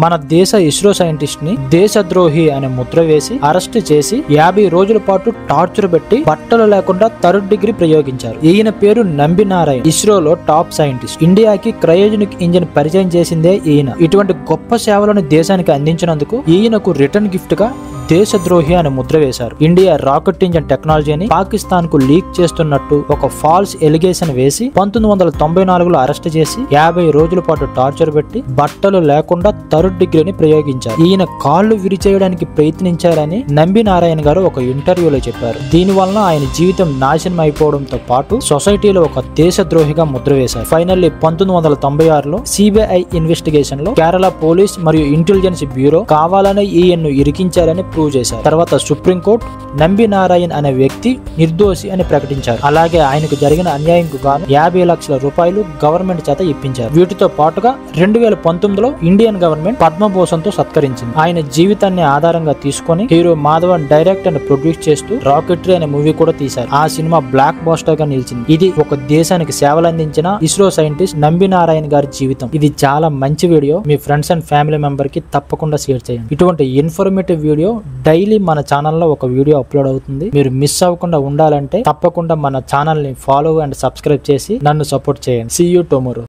మన దేశ ఇస్రో సైంటిస్ట్ ని దేశద్రోహి అనే ముద్ర వేసి అరెస్ట్ చేసి 50 రోజుల పాటు టార్చర్ పెట్టి బట్టలు లేకుండా 3rd డిగ్రీ ప్రయోగించారు. ఈయన పేరు నంబి నారాయణ్. ఇస్రోలో టాప్ సైంటిస్ట్. ఇండియాకి క్రయోజనిక్ ఇంజిన్ పరిచయం చేసిందే ఈయన. ఇటువంటి గొప్ప సేవలను దేశానికి అందించినందుకు ఈయనకు రిటర్న్ గిఫ్ట్ గా దేశద్రోహి అనే ముద్ర వేశారు. ఇండియా రాకెట్ ఇంజిన్ టెక్నాలజీని పాకిస్తాన్ కు లీక్ చేస్తున్నట్టు ఒక ఫాల్స్ ఎలిగేషన్ వేసి 1994లో అరెస్ట్ చేసి 50 రోజుల పాటు టార్చర్ పెట్టి బట్టలు లేకుండా 3rd డిగ్రీని ప్రయోగించారు. ఈయన కాళ్ళు విరిచేయడానికి ప్రయత్నించారని నంబి నారాయణ్ గారు ఒక ఇంటర్వ్యూలో చెప్పారు. దీని వలన ఆయన జీవితం నాశనం అయిపోవడంతో పాటు సొసైటీలో ఒక దేశద్రోహిగా ముద్ర వేశారు. ఫైనల్లీ 1996లో సిబిఐ ఇన్వెస్టిగేషన్ లో కేరళ పోలీస్ మరియు ఇంటెలిజెన్స్ బ్యూరో కావాలనే ఈయన్ను ఇరికించారని ప్రూవ్ చేశారు. తర్వాత సుప్రీంకోర్టు నంబి నారాయణ్ అనే వ్యక్తి నిర్దోషి అని ప్రకటించారు. అలాగే ఆయనకు జరిగిన అన్యాయంకు గాను 50 లక్షల రూపాయలు గవర్నమెంట్ చేత ఇప్పించారు. వీటితో పాటుగా 2019లో ఇండియన్ గవర్నమెంట్ పద్మభూషణ్ తో సత్కరించింది. ఆయన జీవితాన్ని ఆధారంగా తీసుకొని hero Madhavan direct and produce చేస్తూ రాకెటరీ అనే మూవీ కూడా తీశారు. ఆ సినిమా బ్లాక్ బస్టర్ గా నిలిచింది. ఇది ఒక దేశానికి సేవలు అందించిన ఇస్రో సైంటిస్ట్ నంబి నారాయణ్ గారి జీవితం. ఇది చాలా మంచి video. Me friends and family member కి తప్పకుండా షేర్ చేయండి. ఇటువంటి ఇన్ఫర్మేటివ్ వీడియో డైలీ మన ఛానల్లో ఒక వీడియో అప్లోడ్ అవుతుంది. మీరు మిస్ అవ్వకుండా ఉండాలంటే తప్పకుండా మన ఛానల్ ని ఫాలో అండ్ సబ్స్క్రైబ్ చేసి నన్ను సపోర్ట్ చేయండి. See you tomorrow.